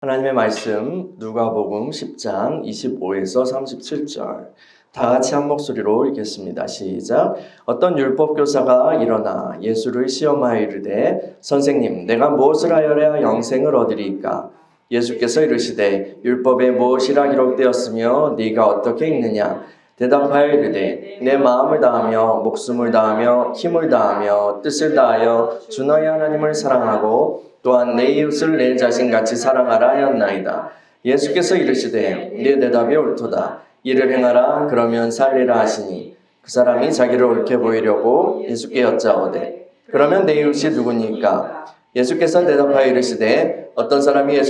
하나님의 말씀 누가복음 10장 25에서 37절 다 같이 한 목소리로 읽겠습니다. 시작. 어떤 율법 교사가 일어나 예수를 시험하여 이르되 선생님 내가 무엇을 하여야 영생을 얻으리이까? 예수께서 이르시되 율법에 무엇이라 기록되었으며 네가 어떻게 읽느냐? 대답하여 이르되 내 마음을 다하며 목숨을 다하며 힘을 다하며 뜻을 다하여 주 너희 하나님을 사랑하고 또한 내 이웃을 내 자신같이 사랑하라 하였나이다. 예수께서 이르시되 네 대답이 옳도다. 이를 행하라 그러면 살리라 하시니 그 사람이 자기를 옳게 보이려고 예수께 여짜오되 그러면 내 이웃이 누구니까? 예수께서 대답하여 이르시되 어떤 사람이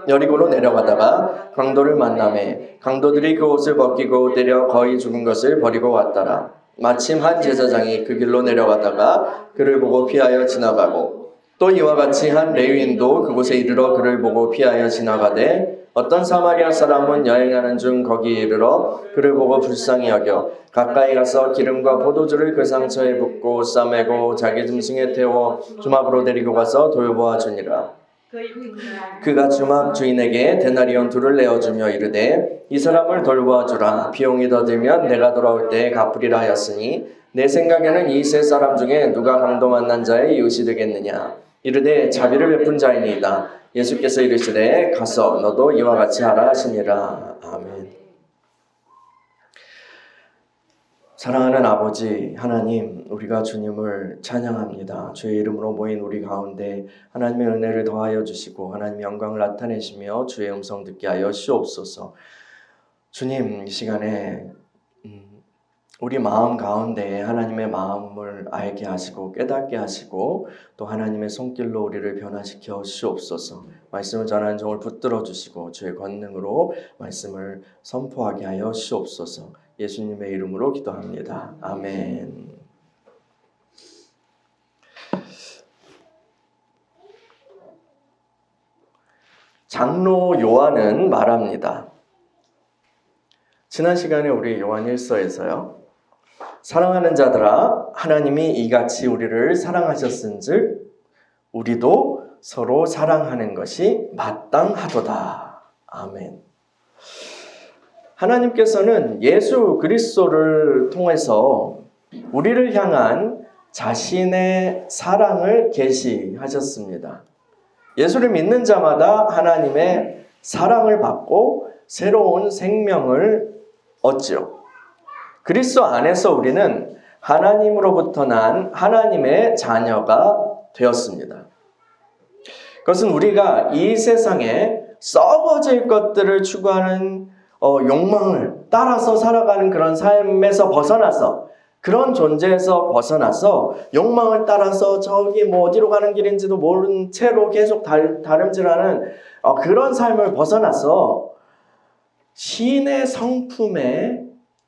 여리고로 내려가다가 강도를 만나매 강도들이 그 옷을 벗기고 때려 거의 죽은 것을 버리고 왔더라. 마침 한 제사장이 그 길로 내려가다가 그를 보고 피하여 지나가고 또 이와 같이 한 레위인도 그곳에 이르러 그를 보고 피하여 지나가되 어떤 사마리아 사람은 여행하는 중 거기에 이르러 그를 보고 불쌍히 여겨 가까이 가서 기름과 포도주를 그 상처에 붓고 싸매고 자기 짐승에 태워 주막으로 데리고 가서 돌보아 주니라. 그가 주막 주인에게 데나리온 2를 내어주며 이르되 이 사람을 돌보아 주라. 비용이 더 들면 내가 돌아올 때에 갚으리라 하였으니 내 생각에는 이 세 사람 중에 누가 강도 만난 자의 이웃이 되겠느냐? 이르되 자비를 베푼 자이니이다. 예수께서 이르시되 가서 너도 이와 같이 하라 하시니라. 아멘. 사랑하는 아버지 하나님, 우리가 주님을 찬양합니다. 주의 이름으로 모인 우리 가운데 하나님의 은혜를 더하여 주시고 하나님의 영광을 나타내시며 주의 음성 듣게 하여 주옵소서. 주님, 이 시간에 우리 마음 가운데 하나님의 마음을 알게 하시고 깨닫게 하시고 또 하나님의 손길로 우리를 변화시켜 주옵소서. 말씀을 전하는 종을 붙들어 주시고 주의 권능으로 말씀을 선포하게 하여 주옵소서. 예수님의 이름으로 기도합니다. 아멘. 장로 요한은 말합니다. 지난 시간에 우리 요한 1서에서요. 사랑하는 자들아 하나님이 이같이 우리를 사랑하셨은즉 우리도 서로 사랑하는 것이 마땅하도다. 아멘. 하나님께서는 예수 그리스도를 통해서 우리를 향한 자신의 사랑을 계시하셨습니다. 예수를 믿는 자마다 하나님의 사랑을 받고 새로운 생명을 얻지요. 그리스도 안에서 우리는 하나님으로부터 난 하나님의 자녀가 되었습니다. 그것은 우리가 이 세상에 썩어질 것들을 추구하는 욕망을 따라서 살아가는 그런 삶에서 벗어나서 그런 존재에서 벗어나서 욕망을 따라서 저기 어디로 가는 길인지도 모르는 채로 계속 다름질하는 그런 삶을 벗어나서 신의 성품에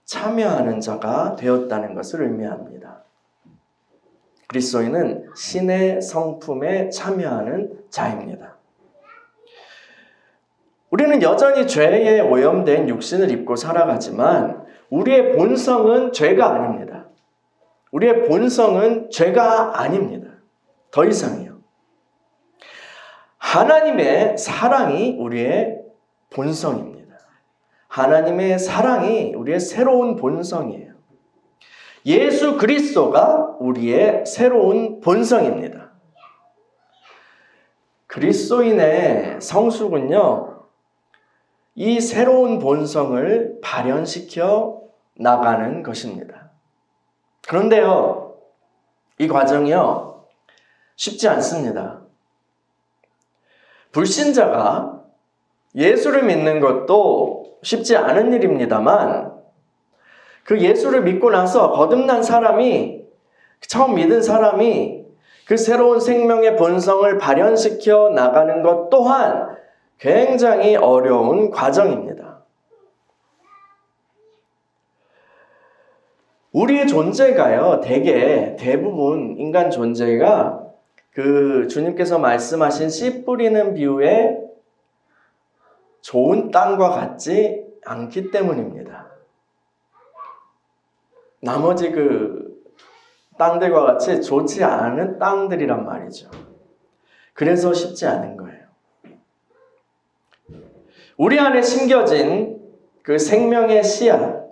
참여하는 자가 되었다는 것을 의미합니다. 그리스도인은 신의 성품에 참여하는 자입니다. 우리는 여전히 죄에 오염된 육신을 입고 살아가지만 우리의 본성은 죄가 아닙니다. 우리의 본성은 죄가 아닙니다. 더 이상이요. 하나님의 사랑이 우리의 본성입니다. 하나님의 사랑이 우리의 새로운 본성이에요. 예수 그리스도가 우리의 새로운 본성입니다. 그리스도인의 성숙은요, 이 새로운 본성을 발현시켜 나가는 것입니다. 그런데요, 이 과정이요, 쉽지 않습니다. 불신자가 예수를 믿는 것도 쉽지 않은 일입니다만 그 예수를 믿고 나서 거듭난 사람이 처음 믿은 사람이 그 새로운 생명의 본성을 발현시켜 나가는 것 또한 굉장히 어려운 과정입니다. 우리의 존재가요, 대부분 인간 존재가 그 주님께서 말씀하신 씨 뿌리는 비유에 좋은 땅과 같지 않기 때문입니다. 나머지 그 땅들과 같이 좋지 않은 땅들이란 말이죠. 그래서 쉽지 않은 거예요. 우리 안에 심겨진 그 생명의 씨앗,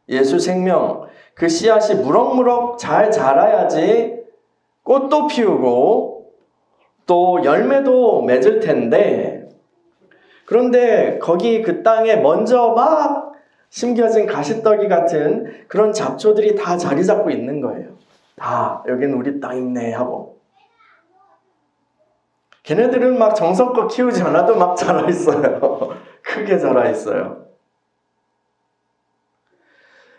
예수 생명, 그 씨앗이 무럭무럭 잘 자라야지 꽃도 피우고 또 열매도 맺을 텐데, 그런데 거기 그 땅에 먼저 막 심겨진 가시떨기 같은 그런 잡초들이 다 자리 잡고 있는 거예요. 다 여기는 우리 땅 있네 하고. 걔네들은 막 정성껏 키우지 않아도 막 자라 있어요. 크게 자라 있어요.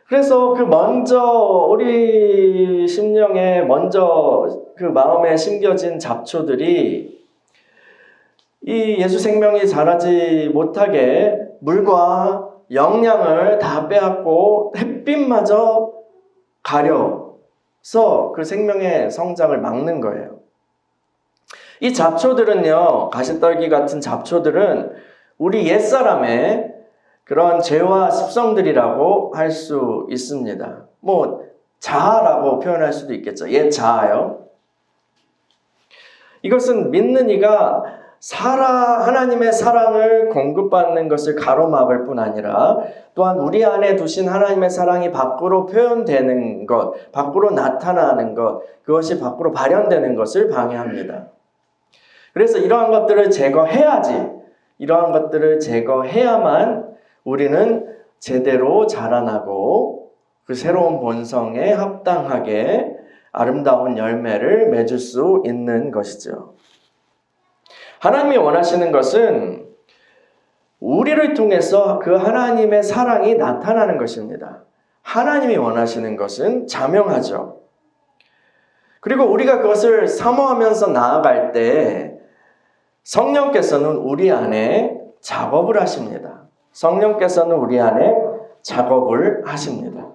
그래서 그 먼저 우리 심령에 먼저 그 마음에 심겨진 잡초들이 이 예수 생명이 자라지 못하게 물과 영양을 다 빼앗고 햇빛마저 가려서 그 생명의 성장을 막는 거예요. 이 잡초들은요, 가시떨기 같은 잡초들은 우리 옛사람의 그런 죄와 습성들이라고 할 수 있습니다. 뭐 자아라고 표현할 수도 있겠죠. 옛 자아요. 이것은 믿는 이가 하나님의 사랑을 공급받는 것을 가로막을 뿐 아니라 또한 우리 안에 두신 하나님의 사랑이 밖으로 표현되는 것, 밖으로 나타나는 것, 그것이 밖으로 발현되는 것을 방해합니다. 그래서 이러한 것들을 제거해야만 우리는 제대로 자라나고 그 새로운 본성에 합당하게 아름다운 열매를 맺을 수 있는 것이죠. 하나님이 원하시는 것은 우리를 통해서 그 하나님의 사랑이 나타나는 것입니다. 하나님이 원하시는 것은 자명하죠. 그리고 우리가 그것을 사모하면서 나아갈 때 성령께서는 우리 안에 작업을 하십니다. 성령께서는 우리 안에 작업을 하십니다.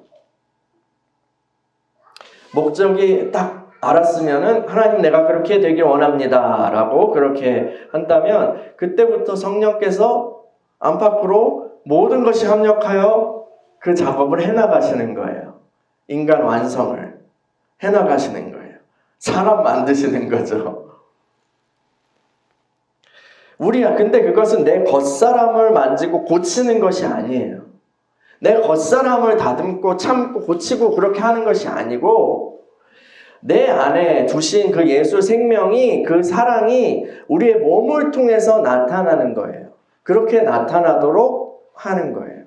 목적이 딱 알았으면은 하나님 내가 그렇게 되길 원합니다 라고 그렇게 한다면 그때부터 성령께서 안팎으로 모든 것이 합력하여 그 작업을 해나가시는 거예요. 인간 완성을 해나가시는 거예요. 사람 만드시는 거죠. 근데 그것은 내 겉사람을 만지고 고치는 것이 아니에요. 내 겉사람을 다듬고 참고 고치고 그렇게 하는 것이 아니고 내 안에 두신 그 예수 생명이, 그 사랑이 우리의 몸을 통해서 나타나는 거예요. 그렇게 나타나도록 하는 거예요.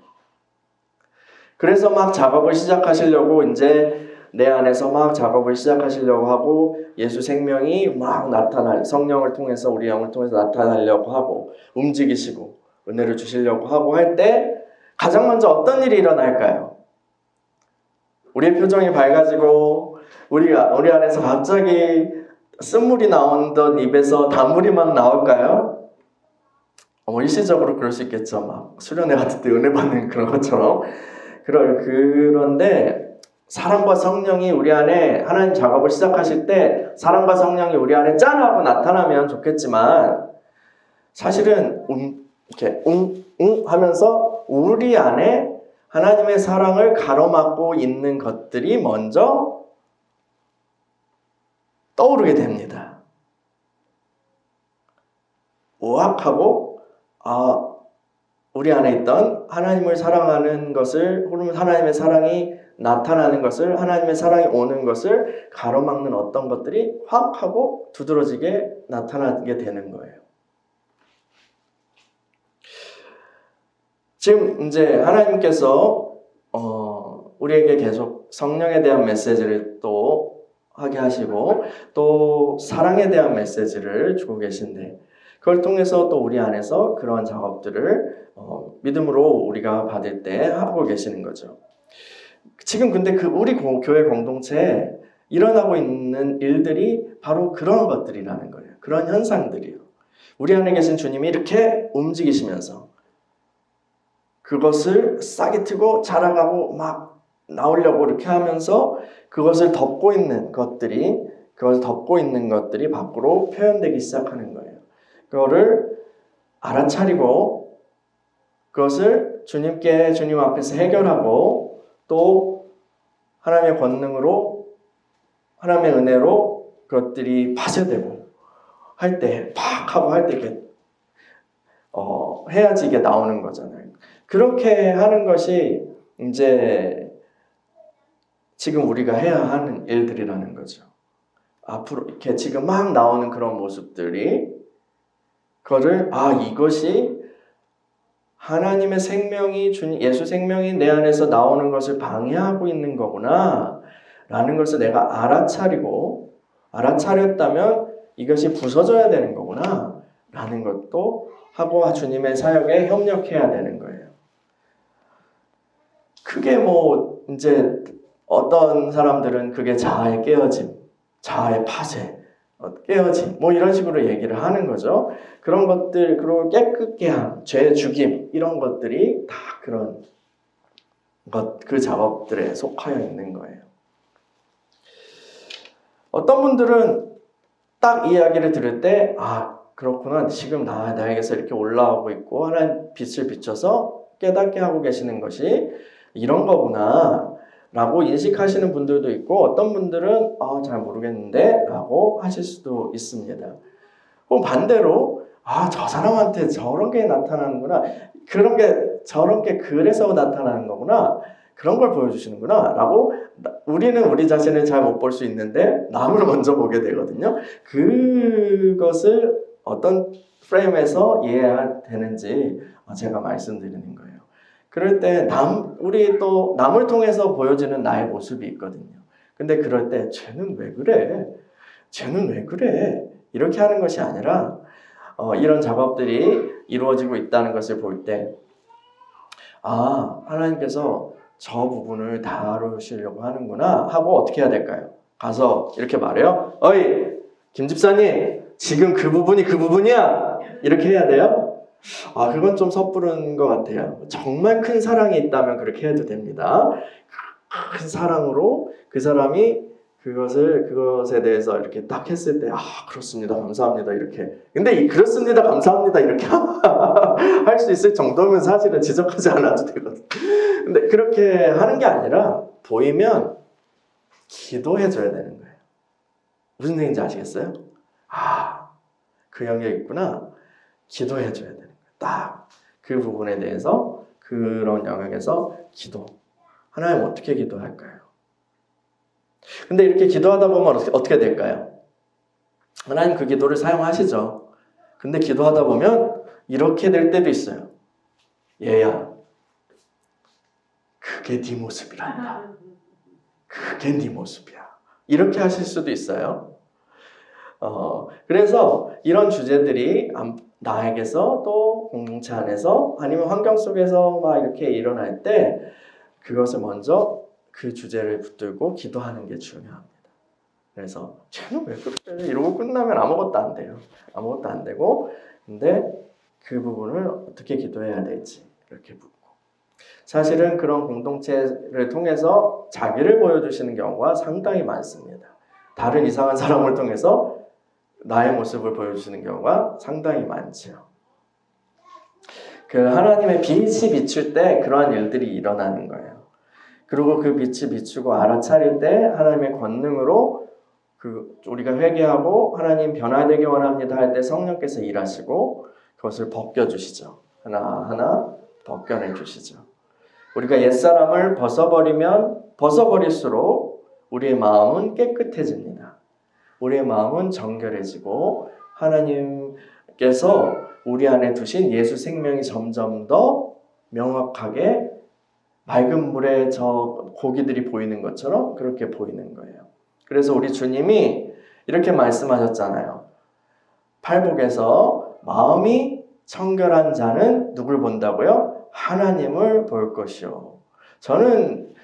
그래서 막 작업을 시작하시려고 이제 내 안에서 막 작업을 시작하시려고 하고 예수 생명이 막 성령을 통해서 우리 영을 통해서 나타나려고 하고 움직이시고 은혜를 주시려고 하고 할 때 가장 먼저 어떤 일이 일어날까요? 우리의 표정이 밝아지고 우리 안에서 갑자기 쓴물이 나오던 입에서 단물이 막 나올까요? 일시적으로 그럴 수 있겠죠. 막 수련회 같은 때 은혜 받는 그런 것처럼. 그런데 사랑과 성령이 우리 안에 하나님 작업을 시작하실 때 사랑과 성령이 우리 안에 짠 하고 나타나면 좋겠지만 사실은 이렇게 하면서 우리 안에 하나님의 사랑을 가로막고 있는 것들이 먼저 떠오르게 됩니다. 오악하고 우리 안에 있던 하나님을 사랑하는 것을, 혹은 하나님의 사랑이 나타나는 것을, 하나님의 사랑이 오는 것을 가로막는 어떤 것들이 확 하고 두드러지게 나타나게 되는 거예요. 지금 이제 하나님께서 우리에게 계속 성령에 대한 메시지를 또 하게 하시고 또 사랑에 대한 메시지를 주고 계신데 그걸 통해서 또 우리 안에서 그러한 작업들을 믿음으로 우리가 받을 때 하고 계시는 거죠. 지금 근데 우리 교회 공동체에 일어나고 있는 일들이 바로 그런 것들이라는 거예요. 그런 현상들이요. 우리 안에 계신 주님이 이렇게 움직이시면서 그것을 싹이 트고 자라가고 막 나오려고 이렇게 하면서 그것을 덮고 있는 것들이 밖으로 표현되기 시작하는 거예요. 그거를 알아차리고 그것을 주님 앞에서 해결하고 또 하나님의 권능으로 하나님의 은혜로 그것들이 파쇄되고 할 때 팍 하고 할 때 해야지 이게 나오는 거잖아요. 그렇게 하는 것이 이제 지금 우리가 해야 하는 일들이라는 거죠. 앞으로 이렇게 지금 막 나오는 그런 모습들이 그거를 이것이 하나님의 생명이 예수 생명이 내 안에서 나오는 것을 방해하고 있는 거구나 라는 것을 내가 알아차렸다면 이것이 부서져야 되는 거구나 라는 것도 하고 주님의 사역에 협력해야 되는 거예요. 그게 이제 어떤 사람들은 그게 자아의 깨어짐, 자아의 파쇄, 깨어짐 이런 식으로 얘기를 하는 거죠. 그런 것들, 그리고 깨끗게 함, 죄 죽임 이런 것들이 다 그런 그 작업들에 속하여 있는 거예요. 어떤 분들은 딱 이야기를 들을 때 그렇구나, 지금 나에게서 이렇게 올라오고 있고 하나님 빛을 비춰서 깨닫게 하고 계시는 것이 이런 거구나 라고 인식하시는 분들도 있고, 어떤 분들은 잘 모르겠는데 라고 하실 수도 있습니다. 그럼 반대로 저 사람한테 저런 게 나타나는구나, 그런 게 저런 게 그래서 나타나는 거구나, 그런 걸 보여주시는구나 라고 우리는 우리 자신을 잘 못 볼 수 있는데 남을 먼저 보게 되거든요. 그것을 어떤 프레임에서 이해해야 되는지 제가 말씀드리는 거예요. 그럴 때 우리 또 남을 통해서 보여지는 나의 모습이 있거든요. 근데 그럴 때 쟤는 왜 그래? 쟤는 왜 그래? 이렇게 하는 것이 아니라 이런 작업들이 이루어지고 있다는 것을 볼 때 하나님께서 저 부분을 다루시려고 하는구나 하고 어떻게 해야 될까요? 가서 이렇게 말해요. 어이 김 집사님, 지금 그 부분이 그 부분이야, 이렇게 해야 돼요? 그건 좀 섣부른 것 같아요. 정말 큰 사랑이 있다면 그렇게 해도 됩니다. 큰 사랑으로 그 사람이 그것에 대해서 이렇게 딱 했을 때 그렇습니다, 감사합니다, 이렇게. 근데 그렇습니다, 감사합니다, 이렇게 할 수 있을 정도면 사실은 지적하지 않아도 되거든요. 근데 그렇게 하는 게 아니라 보이면 기도해줘야 되는 거예요. 무슨 얘기인지 아시겠어요? 그 영역이 있구나, 기도해줘야 되는 거예요. 딱 그 부분에 대해서, 그런 영역에서 기도. 하나님 어떻게 기도할까요? 근데 이렇게 기도하다 보면 어떻게 될까요? 하나님 그 기도를 사용하시죠. 근데 기도하다 보면 이렇게 될 때도 있어요. 얘야, 그게 네 모습이란다. 그게 네 모습이야. 이렇게 하실 수도 있어요. 그래서 이런 주제들이 나에게서 또 공동체 안에서 아니면 환경 속에서 막 이렇게 일어날 때 그것을 먼저 그 주제를 붙들고 기도하는 게 중요합니다. 그래서 쟤는 왜 그래? 이러고 끝나면 아무것도 안 돼요. 아무것도 안 되고, 근데 그 부분을 어떻게 기도해야 될지 이렇게 묻고, 사실은 그런 공동체를 통해서 자기를 보여주시는 경우가 상당히 많습니다. 다른 이상한 사람을 통해서 나의 모습을 보여주시는 경우가 상당히 많죠. 그 하나님의 빛이 비출 때 그러한 일들이 일어나는 거예요. 그리고 그 빛이 비추고 알아차릴 때 하나님의 권능으로 우리가 회개하고 하나님 변화되기 원합니다 할 때 성령께서 일하시고 그것을 벗겨주시죠. 하나하나 벗겨내 주시죠. 우리가 옛사람을 벗어버릴수록 우리의 마음은 깨끗해집니다. 우리의 마음은 정결해지고 하나님께서 우리 안에 두신 예수 생명이 점점 더 명확하게 맑은 물에 저 고기들이 보이는 것처럼 그렇게 보이는 거예요. 그래서 우리 주님이 이렇게 말씀하셨잖아요. 팔복에서 마음이 청결한 자는 누굴 본다고요? 하나님을 볼 것이요. 저는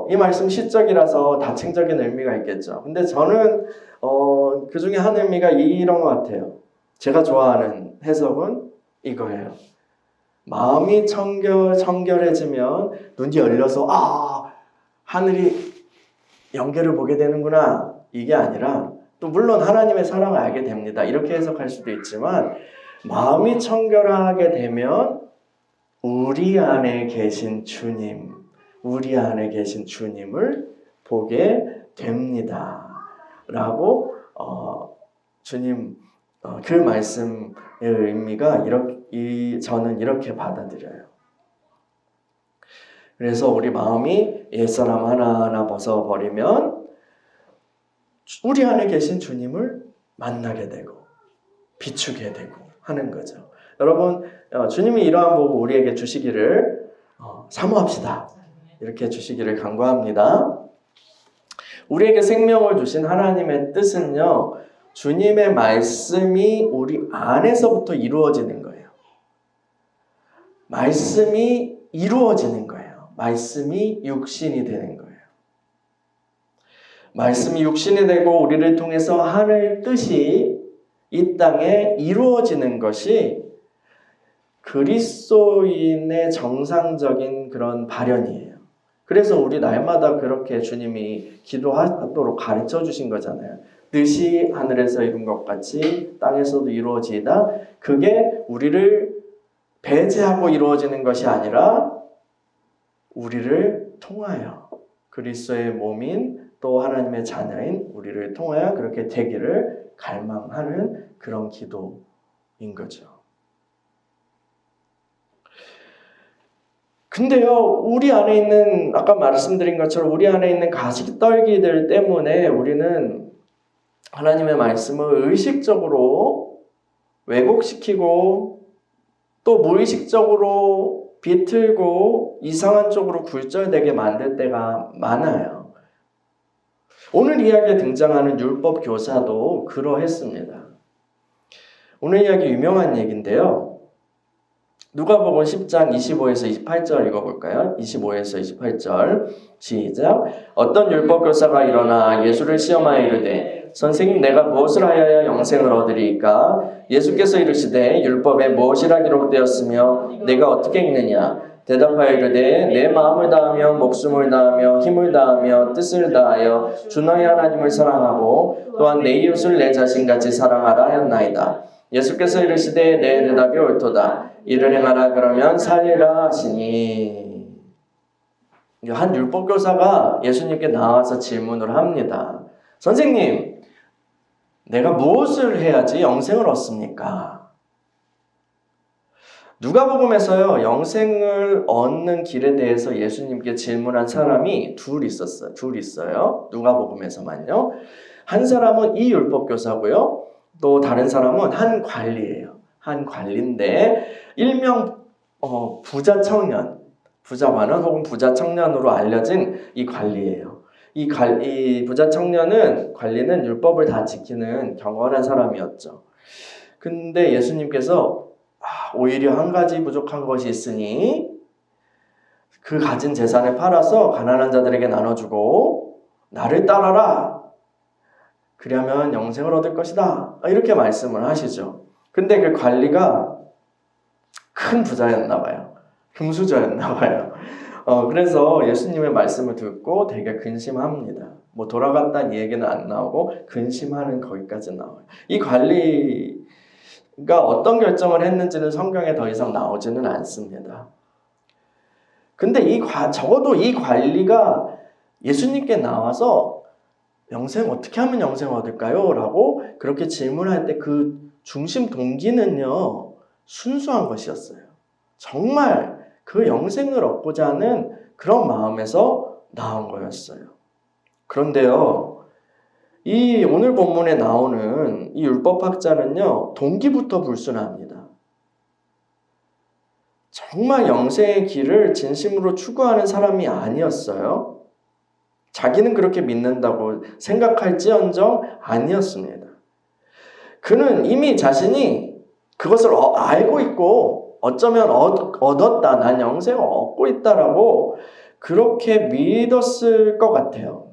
이 말씀 시적이라서 다층적인 의미가 있겠죠. 근데 저는 그 중에 한 의미가 이런 것 같아요. 제가 좋아하는 해석은 이거예요. 마음이 청결해지면 눈이 열려서 하늘이 영계를 보게 되는구나, 이게 아니라, 또 물론 하나님의 사랑을 알게 됩니다. 이렇게 해석할 수도 있지만, 마음이 청결하게 되면 우리 안에 계신 주님, 우리 안에 계신 주님을 보게 됩니다 라고 주님 그 말씀의 의미가 저는 이렇게 받아들여요. 그래서 우리 마음이 옛사람 하나하나 벗어버리면 우리 안에 계신 주님을 만나게 되고 비추게 되고 하는 거죠. 여러분, 주님이 이러한 복을 우리에게 주시기를 사모합시다. 이렇게 주시기를 간구합니다. 우리에게 생명을 주신 하나님의 뜻은요, 주님의 말씀이 우리 안에서부터 이루어지는 거예요. 말씀이 이루어지는 거예요. 말씀이 육신이 되는 거예요. 말씀이 육신이 되고 우리를 통해서 하늘 뜻이 이 땅에 이루어지는 것이 그리스도인의 정상적인 그런 발현이에요. 그래서 우리 날마다 그렇게 주님이 기도하도록 가르쳐 주신 거잖아요. 뜻이 하늘에서 이룬 것 같이 땅에서도 이루어지이다. 그게 우리를 배제하고 이루어지는 것이 아니라 우리를 통하여 그리스도의 몸인 또 하나님의 자녀인 우리를 통하여 그렇게 되기를 갈망하는 그런 기도인 거죠. 근데요, 우리 안에 있는, 아까 말씀드린 것처럼 우리 안에 있는 가시떨기들 때문에 우리는 하나님의 말씀을 의식적으로 왜곡시키고 또 무의식적으로 비틀고 이상한 쪽으로 굴절되게 만들 때가 많아요. 오늘 이야기에 등장하는 율법 교사도 그러했습니다. 오늘 이야기 유명한 얘기인데요. 누가복음 10장 25에서 28절 읽어볼까요? 25에서 28절 시작. 어떤 율법 교사가 일어나 예수를 시험하여 이르되 선생님, 내가 무엇을 하여야 영생을 얻으리이까? 예수께서 이르시되 율법에 무엇이라 기록되었으며 내가 어떻게 읽느냐? 대답하여 이르되 내 마음을 다하며 목숨을 다하며 힘을 다하며 뜻을 다하여 주 너희 하나님을 사랑하고 또한 내 이웃을 내 자신같이 사랑하라 하였나이다. 예수께서 이르시되 내 대답이 옳도다. 이를 행하라 그러면 살리라 하시니. 한 율법교사가 예수님께 나와서 질문을 합니다. 선생님, 내가 무엇을 해야지 영생을 얻습니까? 누가복음에서요, 영생을 얻는 길에 대해서 예수님께 질문한 사람이 둘 있어요. 누가복음에서만요. 한 사람은 이 율법교사고요. 또 다른 사람은 한 관리예요. 한 관리인데 일명 부자 청년, 부자 관원 혹은 부자 청년으로 알려진 이 관리예요. 이 부자 청년은 관리는 율법을 다 지키는 경건한 사람이었죠. 근데 예수님께서 오히려 한 가지 부족한 것이 있으니 그 가진 재산을 팔아서 가난한 자들에게 나눠주고 나를 따라라. 그러면 영생을 얻을 것이다. 이렇게 말씀을 하시죠. 근데 그 관리가 큰 부자였나 봐요. 금수저였나 봐요. 그래서 예수님의 말씀을 듣고 되게 근심합니다. 뭐 돌아갔다는 얘기는 안 나오고 근심하는 거기까지 나와요. 이 관리가 어떤 결정을 했는지는 성경에 더 이상 나오지는 않습니다. 근데 적어도 이 관리가 예수님께 나와서 영생 어떻게 하면 영생을 얻을까요? 라고 그렇게 질문할 때 그 중심 동기는요, 순수한 것이었어요. 정말 그 영생을 얻고자 하는 그런 마음에서 나온 거였어요. 그런데요, 이 오늘 본문에 나오는 이 율법학자는요, 동기부터 불순합니다. 정말 영생의 길을 진심으로 추구하는 사람이 아니었어요. 자기는 그렇게 믿는다고 생각할지언정 아니었습니다. 그는 이미 자신이 그것을 알고 있고 어쩌면 얻었다, 난 영생을 얻고 있다라고 그렇게 믿었을 것 같아요.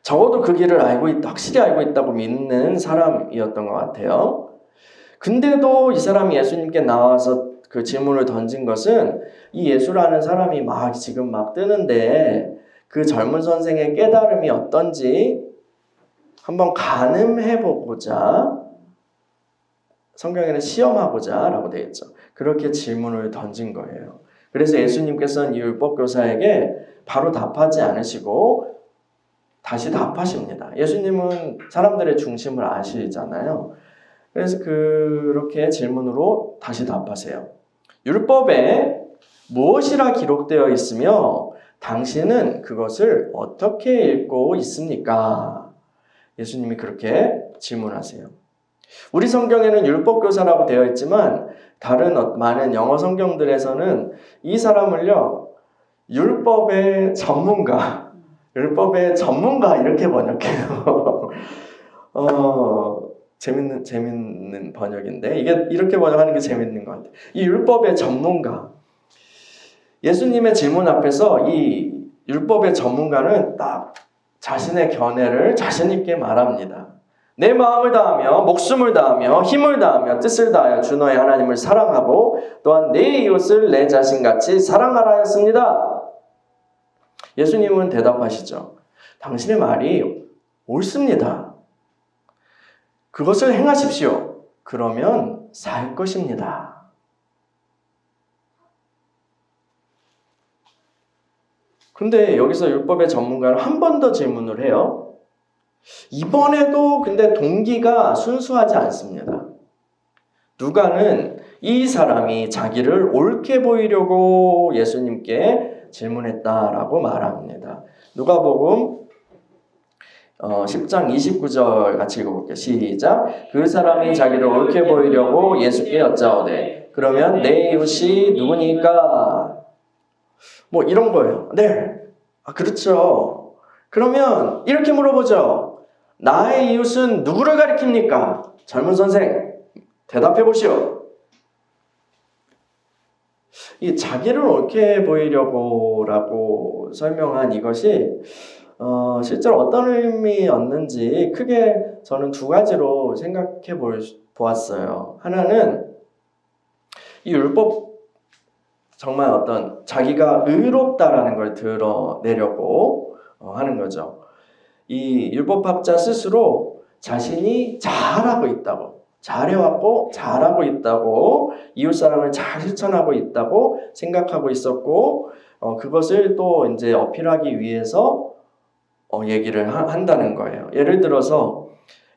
적어도 그 길을 확실히 알고 있다고 믿는 사람이었던 것 같아요. 근데도 이 사람이 예수님께 나와서 그 질문을 던진 것은 이 예수라는 사람이 지금 막 뜨는데 그 젊은 선생의 깨달음이 어떤지 한번 가늠해보고자, 성경에는 시험하고자 라고 되어 있죠. 그렇게 질문을 던진 거예요. 그래서 예수님께서는 이 율법교사에게 바로 답하지 않으시고 다시 답하십니다. 예수님은 사람들의 중심을 아시잖아요. 그래서 그렇게 질문으로 다시 답하세요. 율법에 무엇이라 기록되어 있으며 당신은 그것을 어떻게 읽고 있습니까? 예수님이 그렇게 질문하세요. 우리 성경에는 율법교사라고 되어 있지만 다른 많은 영어 성경들에서는 이 사람을요, 율법의 전문가 이렇게 번역해요. 재밌는 번역인데 이게 이렇게 번역하는 게 재밌는 것 같아요. 이 율법의 전문가. 예수님의 질문 앞에서 이 율법의 전문가는 딱 자신의 견해를 자신 있게 말합니다. 내 마음을 다하며 목숨을 다하며 힘을 다하며 뜻을 다하여 주 너의 하나님을 사랑하고 또한 내 이웃을 내 자신같이 사랑하라 하였습니다. 예수님은 대답하시죠. 당신의 말이 옳습니다. 그것을 행하십시오. 그러면 살 것입니다. 근데 여기서 율법의 전문가는 한 번 더 질문을 해요. 이번에도 근데 동기가 순수하지 않습니다. 누가는 이 사람이 자기를 옳게 보이려고 예수님께 질문했다라고 말합니다. 누가복음 10장 29절 같이 읽어볼게요. 시작. 그 사람이 자기를 옳게 보이려고 예수께 여짜오되 그러면 내 이웃이 누구니까? 뭐 이런 거예요. 네. 그렇죠. 그러면 이렇게 물어보죠. 나의 이웃은 누구를 가리킵니까? 젊은 선생, 대답해 보시오. 이 자기를 옳게 보이려고라고 설명한 이것이 실제로 어떤 의미였는지 크게 저는 두 가지로 생각해 보았어요. 하나는 이 율법 정말 어떤 자기가 의롭다라는 걸 드러내려고 하는 거죠. 이 율법학자 스스로 자신이 잘하고 있다고, 잘해왔고 잘하고 있다고, 이웃사랑을 잘 실천하고 있다고 생각하고 있었고, 그것을 또 이제 어필하기 위해서 얘기를 한다는 거예요. 예를 들어서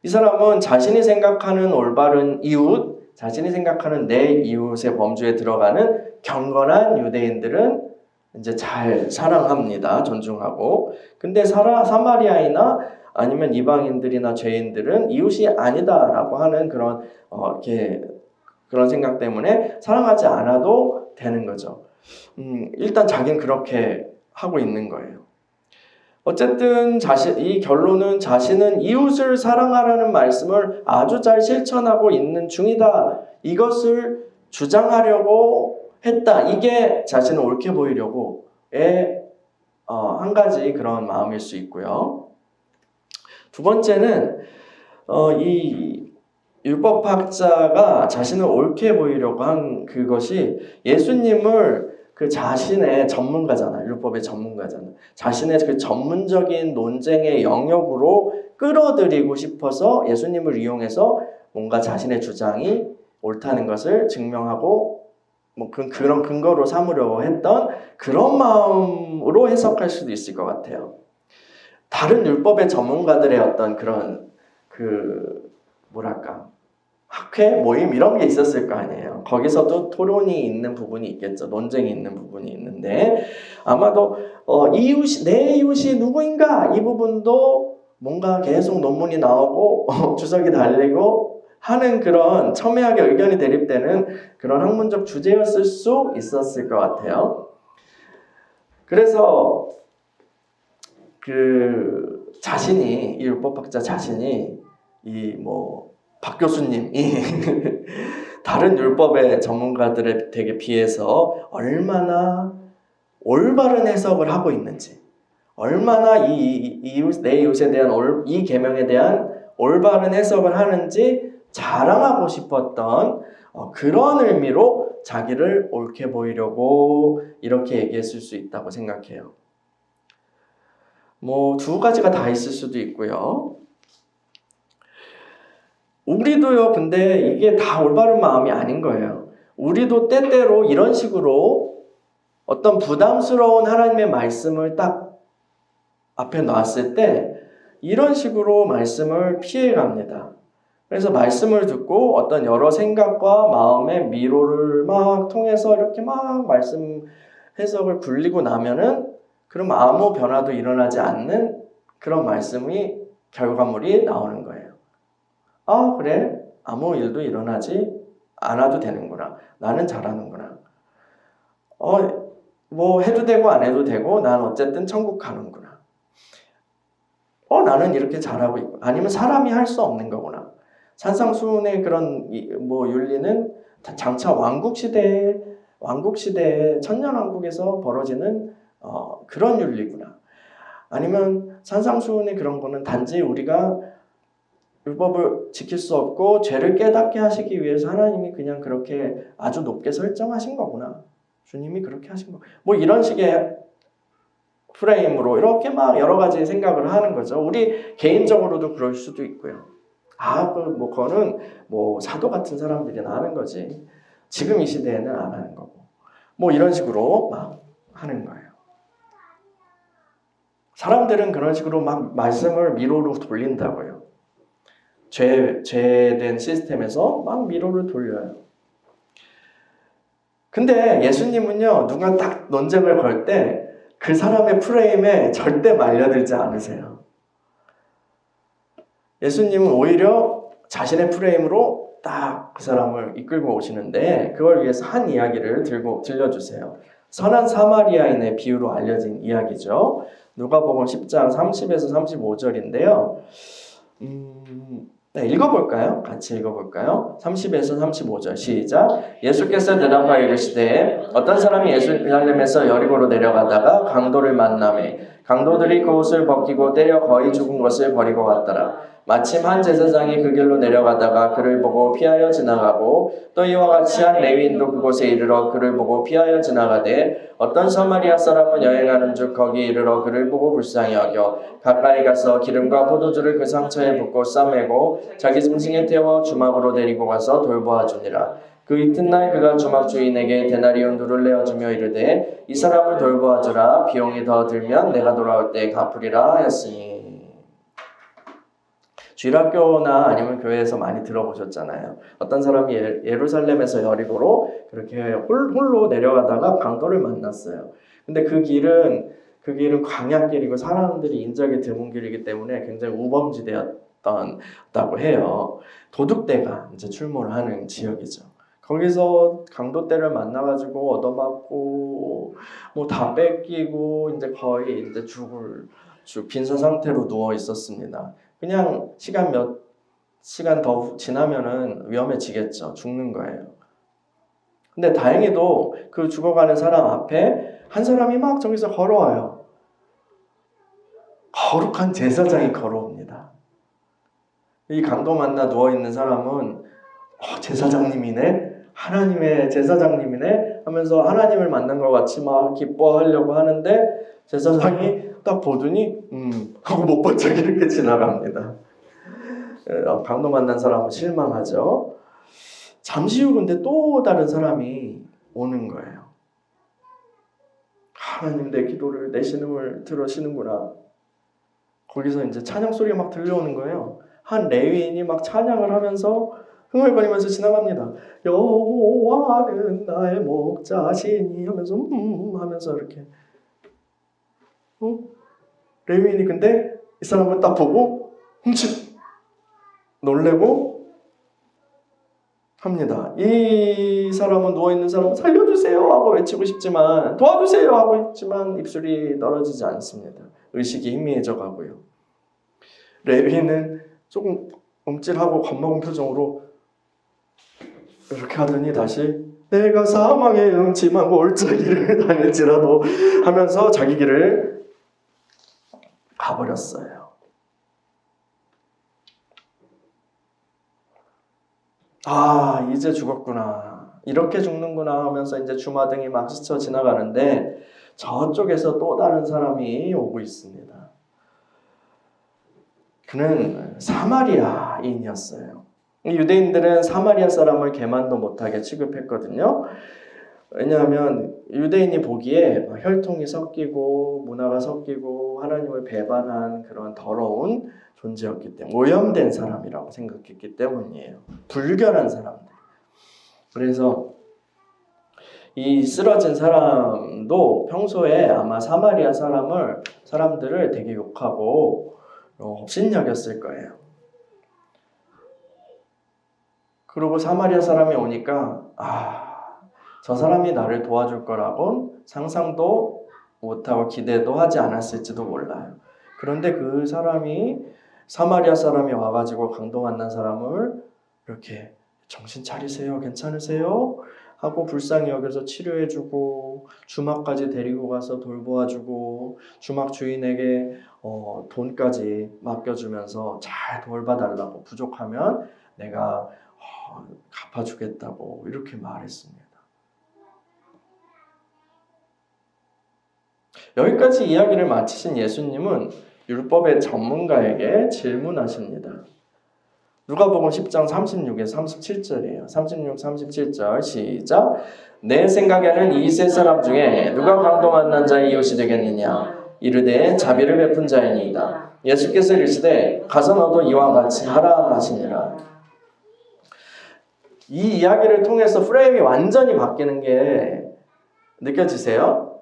이 사람은 자신이 생각하는 올바른 이웃, 자신이 생각하는 내 이웃의 범주에 들어가는 경건한 유대인들은 이제 잘 사랑합니다. 존중하고. 근데 사마리아이나 아니면 이방인들이나 죄인들은 이웃이 아니다라고 하는 그런 그런 생각 때문에 사랑하지 않아도 되는 거죠. 일단 자기는 그렇게 하고 있는 거예요. 어쨌든 이 결론은 자신은 이웃을 사랑하라는 말씀을 아주 잘 실천하고 있는 중이다. 이것을 주장하려고 했다. 이게 자신을 옳게 보이려고의 한 가지 그런 마음일 수 있고요. 두 번째는 이 율법학자가 자신을 옳게 보이려고 한 그것이 예수님을 그 자신의 전문가잖아요. 율법의 전문가잖아요. 자신의 그 전문적인 논쟁의 영역으로 끌어들이고 싶어서 예수님을 이용해서 뭔가 자신의 주장이 옳다는 것을 증명하고 그런 근거로 삼으려고 했던 그런 마음으로 해석할 수도 있을 것 같아요. 다른 율법의 전문가들의 어떤 그런 학회, 모임 이런 게 있었을 거 아니에요. 거기서도 토론이 있는 부분이 있겠죠. 논쟁이 있는 부분이 있는데 아마도 내 이웃이 누구인가? 이 부분도 뭔가 계속 논문이 나오고 주석이 달리고 하는 그런 첨예하게 의견이 대립되는 그런 학문적 주제였을 수 있었을 것 같아요. 그래서 이 율법학자 자신이 박 교수님이 다른 율법의 전문가들에 비해서 얼마나 올바른 해석을 하고 있는지, 얼마나 내 이웃에 대한 이 계명에 대한 올바른 해석을 하는지 자랑하고 싶었던 그런 의미로 자기를 옳게 보이려고 이렇게 얘기했을 수 있다고 생각해요. 두 가지가 다 있을 수도 있고요. 우리도요, 근데 이게 다 올바른 마음이 아닌 거예요. 우리도 때때로 이런 식으로 어떤 부담스러운 하나님의 말씀을 딱 앞에 놨을 때 이런 식으로 말씀을 피해 갑니다. 그래서 말씀을 듣고 어떤 여러 생각과 마음의 미로를 막 통해서 이렇게 막 말씀 해석을 굴리고 나면은 그럼 아무 변화도 일어나지 않는 그런 말씀이 결과물이 나오는 거예요. 아, 그래? 아무 일도 일어나지 않아도 되는구나. 나는 잘하는구나. 뭐 해도 되고 안 해도 되고 난 어쨌든 천국 가는구나. 나는 이렇게 잘하고 있고. 아니면 사람이 할 수 없는 거구나. 산상수훈의 그런 뭐 윤리는 장차 왕국시대에 천년왕국에서 벌어지는 그런 윤리구나. 아니면 산상수훈의 그런 거는 단지 우리가 율법을 지킬 수 없고 죄를 깨닫게 하시기 위해서 하나님이 그냥 그렇게 아주 높게 설정하신 거구나. 주님이 그렇게 하신 거. 뭐 이런 식의 프레임으로 이렇게 막 여러 가지 생각을 하는 거죠. 우리 개인적으로도 그럴 수도 있고요. 그거는 뭐 사도 같은 사람들이나 하는 거지. 지금 이 시대에는 안 하는 거고. 뭐 이런 식으로 막 하는 거예요. 사람들은 그런 식으로 막 말씀을 미로로 돌린다고요. 죄된 시스템에서 막 미로를 돌려요. 근데 예수님은요, 누가 딱 논쟁을 걸 때 그 사람의 프레임에 절대 말려들지 않으세요. 예수님은 오히려 자신의 프레임으로 딱 그 사람을 이끌고 오시는데 그걸 위해서 한 이야기를 들려주세요. 선한 사마리아인의 비유로 알려진 이야기죠. 누가복음 10장 30에서 35절인데요. 네, 읽어볼까요? 같이 읽어볼까요? 30에서 35절 시작. 예수께서 대답하여 이르시되 어떤 사람이 예루살렘에서 여리고로 내려가다가 강도를 만나매 강도들이 그 옷을 벗기고 때려 거의 죽은 것을 버리고 갔더라. 마침 한 제사장이 그 길로 내려가다가 그를 보고 피하여 지나가고 또 이와 같이 한 레위인도 그곳에 이르러 그를 보고 피하여 지나가되 어떤 사마리아 사람은 여행하는 중 거기 이르러 그를 보고 불쌍히 여겨 가까이 가서 기름과 포도주를 그 상처에 붓고 싸매고 자기 짐승에 태워 주막으로 데리고 가서 돌보아 주니라. 그 이튿날 그가 주막 주인에게 데나리온 둘을 내어주며 이르되 이 사람을 돌보아 주라. 비용이 더 들면 내가 돌아올 때 갚으리라 하였으니. 주일학교나 아니면 교회에서 많이 들어보셨잖아요. 어떤 사람이 예루살렘에서 여리고로 그렇게 홀로 내려가다가 강도를 만났어요. 근데 그 길은 광야길이고 사람들이 인적이 드문 길이기 때문에 굉장히 우범지대였다고 해요. 도둑대가 이제 출몰을 하는 지역이죠. 거기서 강도떼를 만나가지고 얻어맞고 뭐 다 뺏기고 이제 거의 이제 빈사 상태로 누워 있었습니다. 그냥 몇 시간 더 지나면은 위험해지겠죠. 죽는 거예요. 근데 다행히도 그 죽어가는 사람 앞에 한 사람이 막 저기서 걸어와요. 거룩한 제사장이 걸어옵니다. 이 강도 만나 누워있는 사람은 제사장님이네? 하나님의 제사장님이네? 하면서 하나님을 만난 것 같이 막 기뻐하려고 하는데 제사장이 딱 보더니 하고 못 본 척 이렇게 지나갑니다. 강도 만난 사람은 실망하죠. 잠시 후 근데 또 다른 사람이 오는 거예요. 하나님 내 기도를 내 신음을 들으시는구나. 거기서 이제 찬양 소리가 막 들려오는 거예요. 한 레위인이 막 찬양을 하면서 흥얼거리면서 지나갑니다. 여호와는 나의 목자시니 하면서 하면서 이렇게 레위인이 근데 이 사람을 딱 보고 훔치 놀래고 합니다. 이 사람은 누워있는 사람은 살려주세요 하고 외치고 싶지만 도와주세요 하고 있지만 입술이 떨어지지 않습니다. 의식이 희미해져 가고요. 레위인은 조금 움찔하고 겁먹은 표정으로 이렇게 하더니 다시 내가 사망의 음침한 골짜기를 다닐지라도 하면서 자기 길을 가버렸어요. 이제 죽었구나. 이렇게 죽는구나 하면서 이제 주마등이 막 스쳐 지나가는데 저쪽에서 또 다른 사람이 오고 있습니다. 그는 사마리아인이었어요. 유대인들은 사마리아 사람을 개만도 못하게 취급했거든요. 왜냐하면 유대인이 보기에 혈통이 섞이고 문화가 섞이고 하나님을 배반한 그런 더러운 존재였기 때문에 오염된 사람이라고 생각했기 때문이에요. 불결한 사람들. 그래서 이 쓰러진 사람도 평소에 아마 사마리아 사람들을 되게 욕하고 업신여겼을 거예요. 그리고 사마리아 사람이 오니까 저 사람이 나를 도와줄 거라고는 상상도 못하고 기대도 하지 않았을지도 몰라요. 그런데 그 사마리아 사람이 와가지고 강도 만난 사람을 이렇게 정신 차리세요, 괜찮으세요? 하고 불쌍히 여겨서 치료해주고 주막까지 데리고 가서 돌보아주고 주막 주인에게 돈까지 맡겨주면서 잘 돌봐달라고 부족하면 내가 갚아주겠다고 이렇게 말했습니다. 여기까지 이야기를 마치신 예수님은 율법의 전문가에게 질문하십니다. 누가복음 10장 36에서 37절이에요. 36, 37절 시작. 내 생각에는 이 세 사람 중에 누가 강도 만난 자의 이웃이 되겠느냐? 이르되 자비를 베푼 자이니이다. 예수께서 이르시되 가서 너도 이와 같이 하라 하시니라. 이 이야기를 통해서 프레임이 완전히 바뀌는 게 느껴지세요?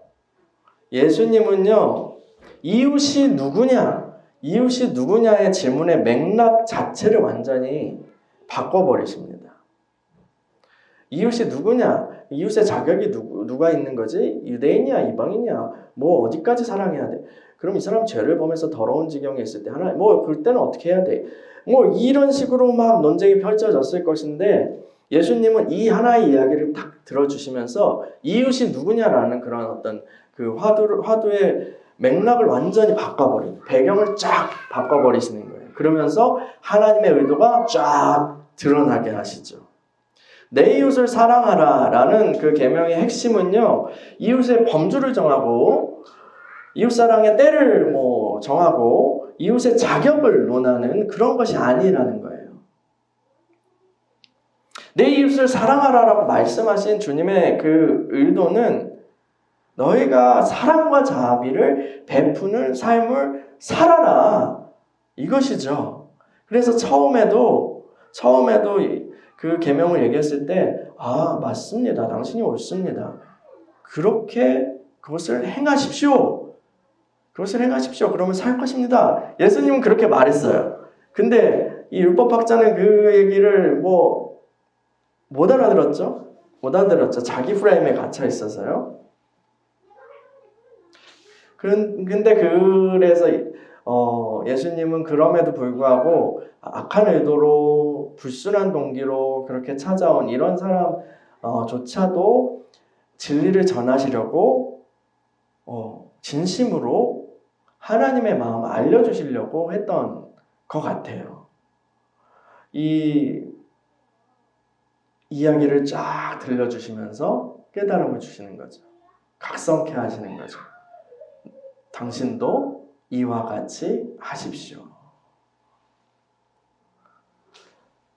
예수님은요, 이웃이 누구냐의 질문의 맥락 자체를 완전히 바꿔버리십니다. 이웃이 누구냐? 이웃의 자격이 누가 있는 거지? 유대인이야, 이방인이야? 뭐 어디까지 사랑해야 돼? 그럼 이 사람 죄를 범해서 더러운 지경에 있을 때 그럴 때는 어떻게 해야 돼? 이런 식으로 막 논쟁이 펼쳐졌을 것인데 예수님은 이 하나의 이야기를 딱 들어주시면서 이웃이 누구냐라는 그런 어떤 그 화두의 맥락을 완전히 바꿔버리는, 배경을 쫙 바꿔버리시는 거예요. 그러면서 하나님의 의도가 쫙 드러나게 하시죠. 내 이웃을 사랑하라라는 그 계명의 핵심은요, 이웃의 범주를 정하고 이웃사랑의 때를 정하고 이웃의 자격을 논하는 그런 것이 아니라는 거예요. 내 이웃을 사랑하라라고 말씀하신 주님의 그 의도는 너희가 사랑과 자비를 베푸는 삶을 살아라, 이것이죠. 그래서 처음에도 그 계명을 얘기했을 때 맞습니다. 당신이 옳습니다. 그것을 행하십시오. 그러면 살 것입니다. 예수님은 그렇게 말했어요. 근데 이 율법학자는 그 얘기를 못 알아들었죠? 자기 프레임에 갇혀 있어서요. 근데 그래서 예수님은 그럼에도 불구하고 악한 의도로 불순한 동기로 그렇게 찾아온 이런 사람조차도 진리를 전하시려고 진심으로 하나님의 마음을 알려주시려고 했던 것 같아요. 이 이야기를 쫙 들려주시면서 깨달음을 주시는 거죠. 각성케 하시는 거죠. 당신도 이와 같이 하십시오.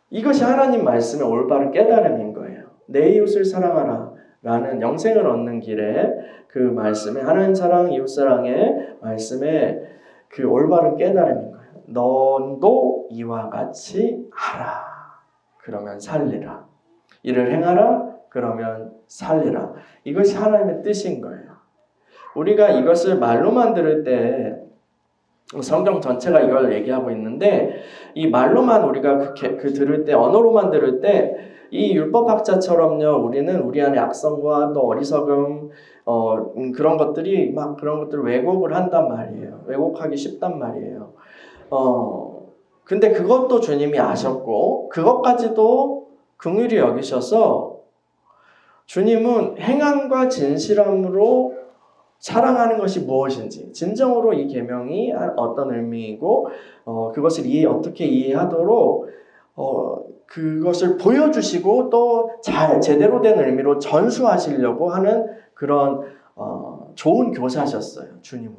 이것이 하나님 말씀의 올바른 깨달음인 거예요. 내 이웃을 사랑하라 라는 영생을 얻는 길에 그 말씀에, 하나님 사랑, 이웃 사랑의 말씀에 그 올바른 깨달음인 거예요. 너도 이와 같이 하라. 그러면 살리라. 이를 행하라. 그러면 살리라. 이것이 하나님의 뜻인 거예요. 우리가 이것을 말로만 들을 때, 성경 전체가 이걸 얘기하고 있는데, 이 말로만 우리가 들을 때, 언어로만 들을 때, 이 율법학자처럼요, 우리는 우리 안에 악성과 또 어리석음, 그런 것들을 왜곡을 한단 말이에요. 왜곡하기 쉽단 말이에요. 근데 그것도 주님이 아셨고, 그것까지도 긍휼히 여기셔서, 주님은 행함과 진실함으로 사랑하는 것이 무엇인지, 진정으로 이 계명이 어떤 의미이고 그것을 어떻게 이해하도록 그것을 보여주시고 또 제대로 된 의미로 전수하시려고 하는 그런 좋은 교사셨어요. 주님은요.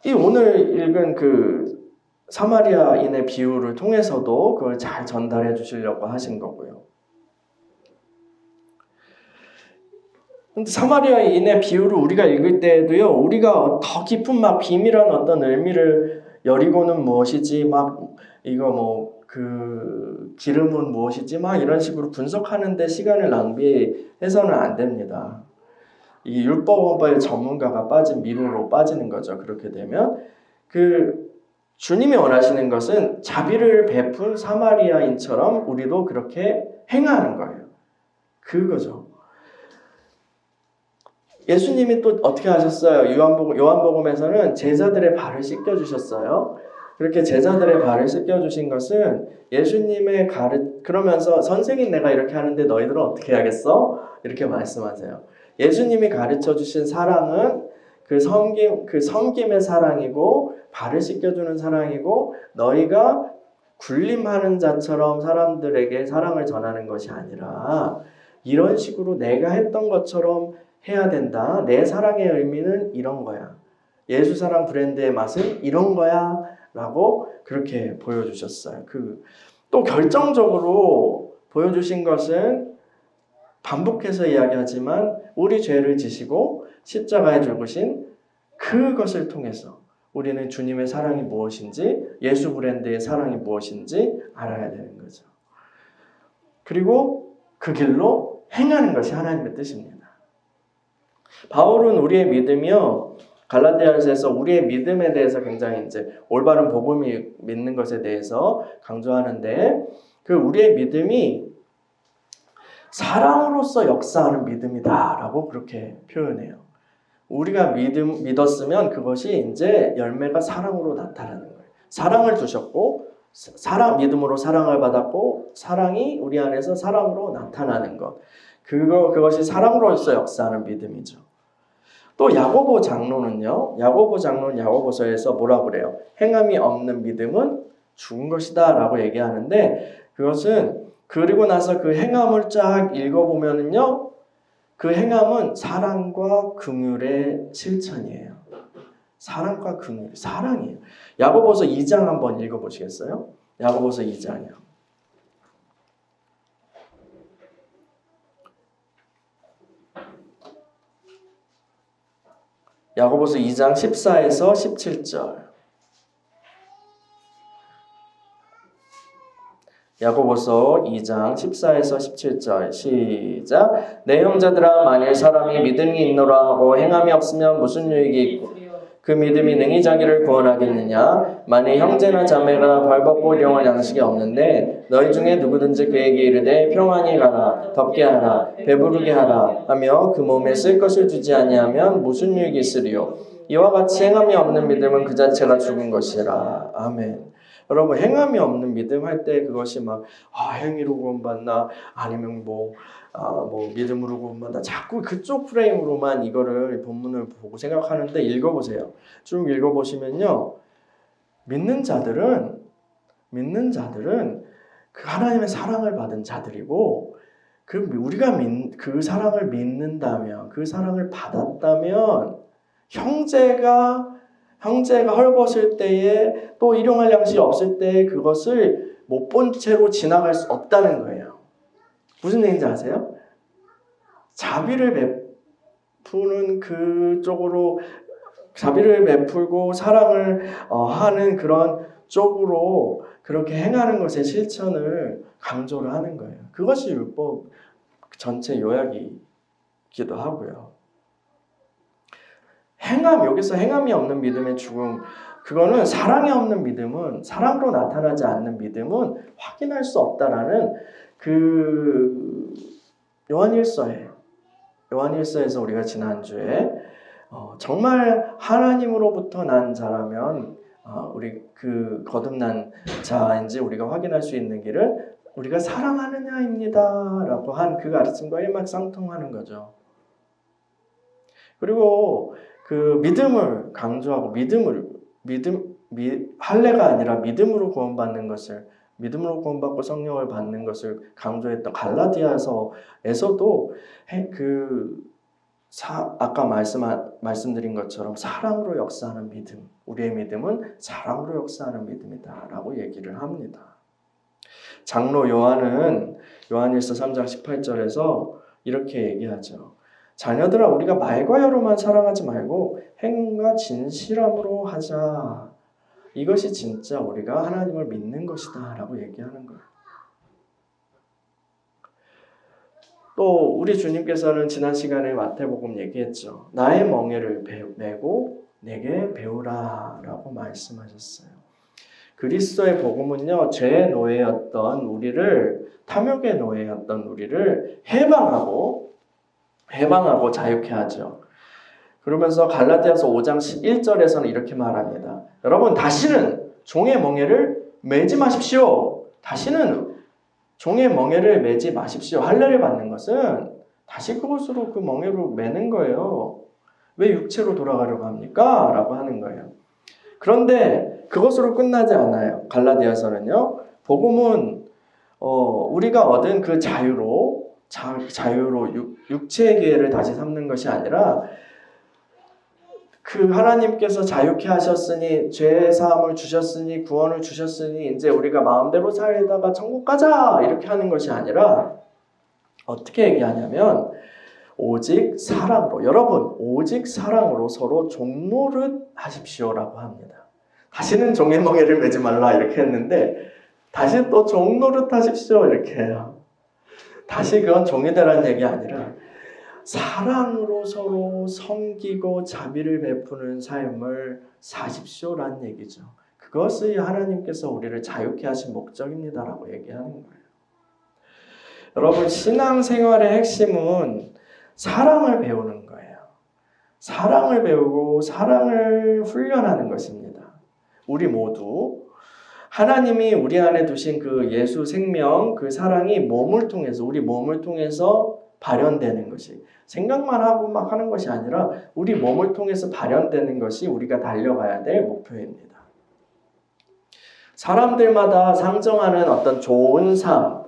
이 오늘 읽은 그 사마리아인의 비유를 통해서도 그걸 잘 전달해 주시려고 하신 거고요. 근데 사마리아인의 비유를 우리가 읽을 때에도요, 우리가 더 깊은 막 비밀한 어떤 의미를 여리고는 무엇이지, 막 이거 뭐 그 기름은 무엇이지, 막 이런 식으로 분석하는데 시간을 낭비해서는 안 됩니다. 이 율법원법의 전문가가 빠진 미로로 빠지는 거죠. 그렇게 되면 그 주님이 원하시는 것은 자비를 베푼 사마리아인처럼 우리도 그렇게 행하는 거예요. 그거죠. 예수님이 또 어떻게 하셨어요? 요한복음에서는 제자들의 발을 씻겨주셨어요. 그렇게 제자들의 발을 씻겨주신 것은 예수님의 그러면서 선생님 내가 이렇게 하는데 너희들은 어떻게 하겠어? 이렇게 말씀하세요. 예수님이 가르쳐 주신 사랑은 그 섬김의 사랑이고 발을 씻겨주는 사랑이고 너희가 군림하는 자처럼 사람들에게 사랑을 전하는 것이 아니라 이런 식으로 내가 했던 것처럼 해야 된다. 내 사랑의 의미는 이런 거야. 예수 사랑 브랜드의 맛은 이런 거야. 라고 그렇게 보여주셨어요. 또 결정적으로 보여주신 것은 반복해서 이야기하지만 우리 죄를 지시고 십자가에 죽으신 그것을 통해서 우리는 주님의 사랑이 무엇인지 예수 브랜드의 사랑이 무엇인지 알아야 되는 거죠. 그리고 그 길로 행하는 것이 하나님의 뜻입니다. 바울은 우리의 믿음이요. 갈라디아서에서 우리의 믿음에 대해서 굉장히 이제 올바른 복음이 믿는 것에 대해서 강조하는데 그 우리의 믿음이 사랑으로서 역사하는 믿음이다라고 그렇게 표현해요. 우리가 믿었으면 그것이 이제 열매가 사랑으로 나타나는 거예요. 사랑을 두셨고 믿음으로 사랑을 받았고 사랑이 우리 안에서 사랑으로 나타나는 것. 그것이 사랑으로서 역사하는 믿음이죠. 또 야고보 장로는요. 야고보서에서 뭐라 그래요? 행함이 없는 믿음은 죽은 것이다 라고 얘기하는데 그것은 그리고 나서 그 행함을 쫙 읽어보면은요. 그 행함은 사랑과 긍휼의 실천이에요. 사랑과 긍휼, 사랑이에요. 야고보서 2장 한번 읽어보시겠어요? 야고보서 2장이요. 야고보서 2장 14에서 17절. 야고보서 2장 14에서 17절 시작. 내 형제들아 만일 사람이 믿음이 있노라 하고 행함이 없으면 무슨 유익이 있고 그 믿음이 능히 자기를 구원하겠느냐. 만일 형제나 자매가 벌받고 일용할 양식이 없는데 너희 중에 누구든지 그에게 이르되 평안히 가라 덥게 하라 배부르게 하라 하며 그 몸에 쓸 것을 주지 아니하면 무슨 유익이 있으리요. 이와 같이 행함이 없는 믿음은 그 자체가 죽은 것이라. 아멘. 여러분 행함이 없는 믿음 할 때 그것이 막 행위로 구원받나 아니면 뭐 믿음으로 구원받나 자꾸 그쪽 프레임으로만 이거를 본문을 보고 생각하는데 읽어보세요. 쭉 읽어보시면요. 믿는 자들은 그 하나님의 사랑을 받은 자들이고 우리가 그 사랑을 믿는다면 그 사랑을 받았다면 형제가 헐벗을 때에 또 일용할 양식이 없을 때에 그것을 못 본 채로 지나갈 수 없다는 거예요. 무슨 얘기인지 아세요? 자비를 베푸는 그쪽으로 자비를 베풀고 사랑을 하는 그런 쪽으로 그렇게 행하는 것의 실천을 강조를 하는 거예요. 그것이 율법 전체 요약이기도 하고요. 여기서 행함이 없는 믿음의 죽음, 그거는 사랑이 없는 믿음은, 사랑으로 나타나지 않는 믿음은 확인할 수 없다라는 요한일서에서 우리가 지난주에 정말 하나님으로부터 난 자라면 우리 그 거듭난 자인지 우리가 확인할 수 있는 길은 우리가 사랑하느냐입니다 라고 한 그 가르침과 일맥상통하는 거죠. 그리고 그 믿음을 강조하고 할례가 아니라 믿음으로 구원받고 성령을 받는 것을 강조했던 갈라디아서에서도 아까 말씀드린 것처럼 사랑으로 역사하는 믿음, 우리의 믿음은 사랑으로 역사하는 믿음이다라고 얘기를 합니다. 장로 요한은 요한일서 3장 18절에서 이렇게 얘기하죠. 자녀들아 우리가 말과 여로만 사랑하지 말고 행과 진실함으로 하자. 이것이 진짜 우리가 하나님을 믿는 것이다 라고 얘기하는 거예요. 또 우리 주님께서는 지난 시간에 마태복음 얘기했죠. 나의 멍에를 메고 내게 배우라 라고 말씀하셨어요. 그리스도의 복음은요, 죄의 노예였던 우리를, 탐욕의 노예였던 우리를 해방하고 자유케 하죠. 그러면서 갈라디아서 5장 11절에서는 이렇게 말합니다. 여러분, 다시는 종의 멍에를 매지 마십시오. 다시는 종의 멍에를 매지 마십시오. 할례를 받는 것은 다시 그것으로 그 멍에로 매는 거예요. 왜 육체로 돌아가려고 합니까? 라고 하는 거예요. 그런데 그것으로 끝나지 않아요. 갈라디아서는요. 복음은 우리가 얻은 그 자유로 육체의 기회를 다시 삼는 것이 아니라 그 하나님께서 자유케 하셨으니 죄 사함을 주셨으니 구원을 주셨으니 이제 우리가 마음대로 살다가 천국 가자 이렇게 하는 것이 아니라 어떻게 얘기하냐면 오직 사랑으로, 여러분 오직 사랑으로 서로 종노릇 하십시오라고 합니다. 다시는 종의 멍에를 매지 말라 이렇게 했는데 다시 또 종노릇 하십시오 이렇게 해요. 다시 그건 종이 되라는 얘기 아니라 사랑으로 서로 섬기고 자비를 베푸는 삶을 사십시오라는 얘기죠. 그것이 하나님께서 우리를 자유케 하신 목적입니다라고 얘기하는 거예요. 여러분, 신앙생활의 핵심은 사랑을 배우는 거예요. 사랑을 배우고 사랑을 훈련하는 것입니다. 우리 모두 하나님이 우리 안에 두신 그 예수 생명, 그 사랑이 우리 몸을 통해서 발현되는 것이, 생각만 하고 막 하는 것이 아니라 우리 몸을 통해서 발현되는 것이 우리가 달려가야 될 목표입니다. 사람들마다 상정하는 어떤 좋은 삶,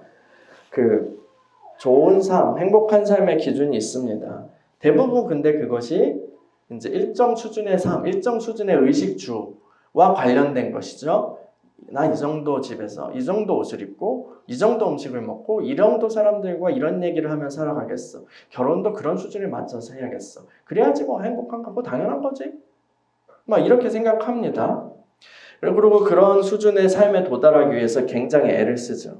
행복한 삶의 기준이 있습니다. 대부분 근데 그것이 이제 일정 수준의 삶, 일정 수준의 의식주와 관련된 것이죠. 나 이 정도 집에서 이 정도 옷을 입고 이 정도 음식을 먹고 이 정도 사람들과 이런 얘기를 하면 살아가겠어. 결혼도 그런 수준에 맞춰서 해야겠어. 그래야지 뭐 행복한 거고 당연한 거지. 막 이렇게 생각합니다. 그리고 그런 수준의 삶에 도달하기 위해서 굉장히 애를 쓰죠.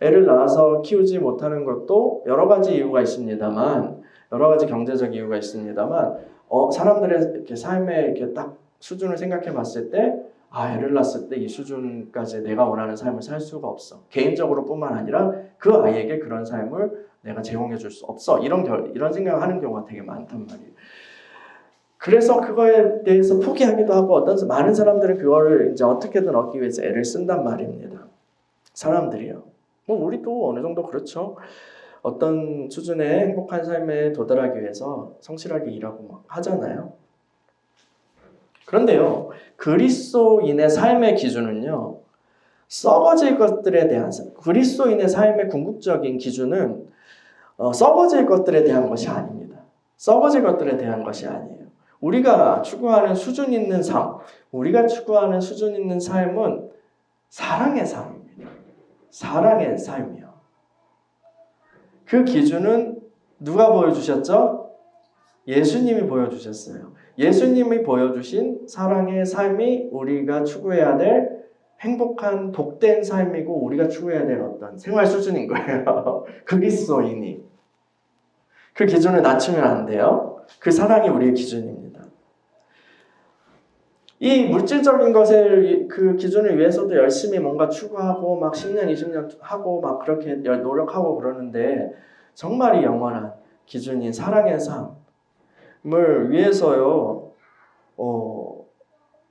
애를 낳아서 키우지 못하는 것도 여러 가지 이유가 있습니다만, 여러 가지 경제적 이유가 있습니다만, 사람들의 이렇게 삶의 이렇게 딱 수준을 생각해 봤을 때, 애를 낳았을 때 이 수준까지 내가 원하는 삶을 살 수가 없어. 개인적으로 뿐만 아니라 그 아이에게 그런 삶을 내가 제공해 줄 수 없어. 이런 생각을 하는 경우가 되게 많단 말이에요. 그래서 그거에 대해서 포기하기도 하고 많은 사람들은 그거를 이제 어떻게든 얻기 위해서 애를 쓴단 말입니다. 사람들이요. 우리도 어느 정도 그렇죠. 어떤 수준의 행복한 삶에 도달하기 위해서 성실하게 일하고 막 하잖아요. 그런데요, 그리스도인의 삶의 기준은요, 썩어질 것들에 대한 그리스도인의 삶의 궁극적인 기준은 썩어질 것들에 대한 것이 아닙니다. 썩어질 것들에 대한 것이 아니에요. 우리가 추구하는 수준 있는 삶, 우리가 추구하는 수준 있는 삶은 사랑의 삶입니다. 사랑의 삶이요. 그 기준은 누가 보여주셨죠? 예수님이 보여주셨어요. 예수님이 보여주신 사랑의 삶이 우리가 추구해야 될 행복한 복된 삶이고 우리가 추구해야 될 어떤 생활 수준인 거예요. 그리스도인이. 그 기준을 낮추면 안 돼요. 그 사랑이 우리의 기준입니다. 이 물질적인 것을 그 기준을 위해서도 열심히 뭔가 추구하고 막 10년, 20년 하고 막 그렇게 노력하고 그러는데 정말 이 영원한 기준인 사랑의 삶을 위해서요,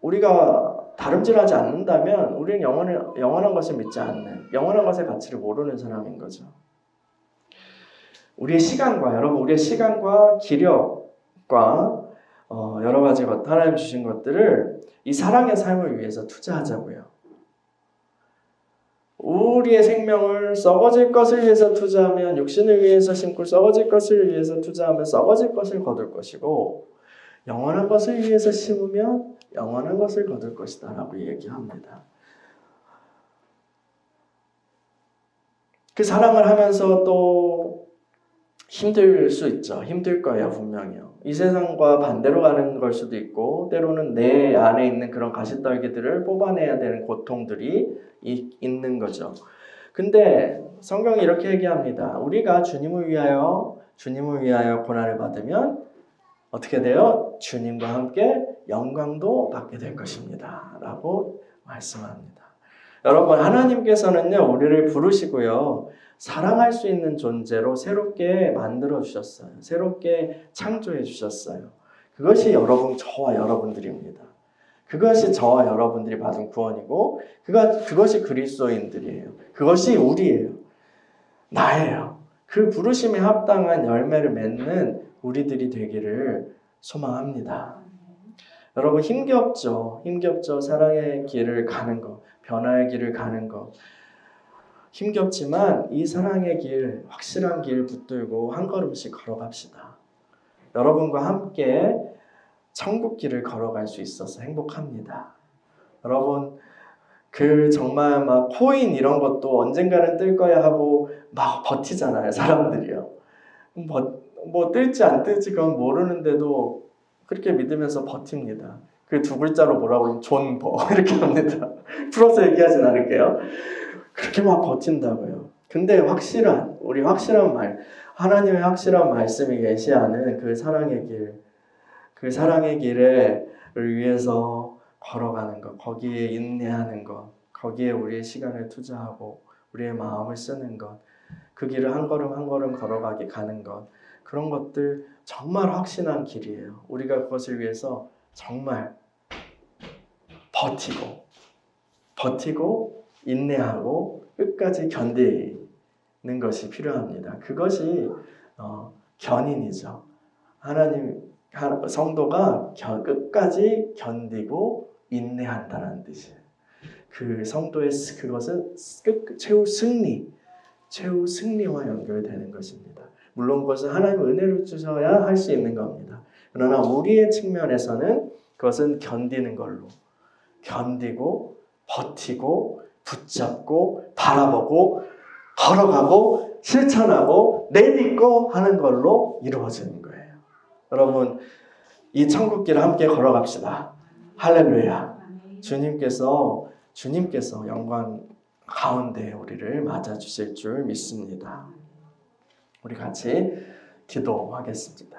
우리가 다름질하지 않는다면 우리는 영원한 것을 믿지 않는, 영원한 것의 가치를 모르는 사람인 거죠. 우리의 시간과 기력과 여러 가지 하나님 주신 것들을 이 사랑의 삶을 위해서 투자하자고요. 우리의 생명을 썩어질 것을 위해서 투자하면 육신을 위해서 심고 썩어질 것을 위해서 투자하면 썩어질 것을 거둘 것이고 영원한 것을 위해서 심으면 영원한 것을 거둘 것이다 라고 얘기합니다. 그 사랑을 하면서 또 힘들 수 있죠. 힘들 거예요, 분명히요. 이 세상과 반대로 가는 걸 수도 있고, 때로는 내 안에 있는 그런 가시떨기들을 뽑아내야 되는 고통들이 있는 거죠. 근데 성경이 이렇게 얘기합니다. 우리가 주님을 위하여 고난을 받으면 어떻게 돼요? 주님과 함께 영광도 받게 될 것입니다. 라고 말씀합니다. 여러분, 하나님께서는요, 우리를 부르시고요, 사랑할 수 있는 존재로 새롭게 만들어 주셨어요. 새롭게 창조해 주셨어요. 그것이 저와 여러분들입니다. 그것이 저와 여러분들이 받은 구원이고, 그것이 그리스도인들이에요. 그것이 우리예요. 나예요. 그 부르심에 합당한 열매를 맺는 우리들이 되기를 소망합니다. 여러분, 힘겹죠. 사랑의 길을 가는 거, 변화의 길을 가는 거. 힘겹지만 이 사랑의 길, 확실한 길 붙들고 한 걸음씩 걸어갑시다. 여러분과 함께 천국 길을 걸어갈 수 있어서 행복합니다. 여러분, 정말 막 코인 이런 것도 언젠가는 뜰 거야 하고 막 버티잖아요, 사람들이요. 뭐 뜰지 안 뜰지 그건 모르는데도 그렇게 믿으면서 버팁니다. 그 두 글자로 뭐라고 하면 존버 이렇게 합니다. 풀어서 얘기하진 않을게요. 그렇게 막 버틴다고요. 근데 우리 확실한 말, 하나님의 확실한 말씀이 계시하는 그 사랑의 길을 위해서 걸어가는 것, 거기에 인내하는 것, 거기에 우리의 시간을 투자하고 우리의 마음을 쓰는 것, 그 길을 한 걸음 한 걸음 걸어가게 가는 것, 그런 것들 정말 확신한 길이에요. 우리가 그것을 위해서 정말 버티고 인내하고 끝까지 견디는 것이 필요합니다. 그것이 견인이죠. 성도가 끝까지 견디고 인내한다는 뜻이에요. 그 성도의 그것은 최후 승리와 연결되는 것입니다. 물론 그것은 하나님의 은혜를 주셔야 할 수 있는 겁니다. 그러나 우리의 측면에서는 그것은 견디는 걸로, 견디고 버티고 붙잡고 바라보고 걸어가고 실천하고 내딛고 하는 걸로 이루어지는 거예요. 여러분, 이 천국길을 함께 걸어갑시다. 할렐루야. 주님께서 영광 가운데 우리를 맞아주실 줄 믿습니다. 우리 같이 기도하겠습니다.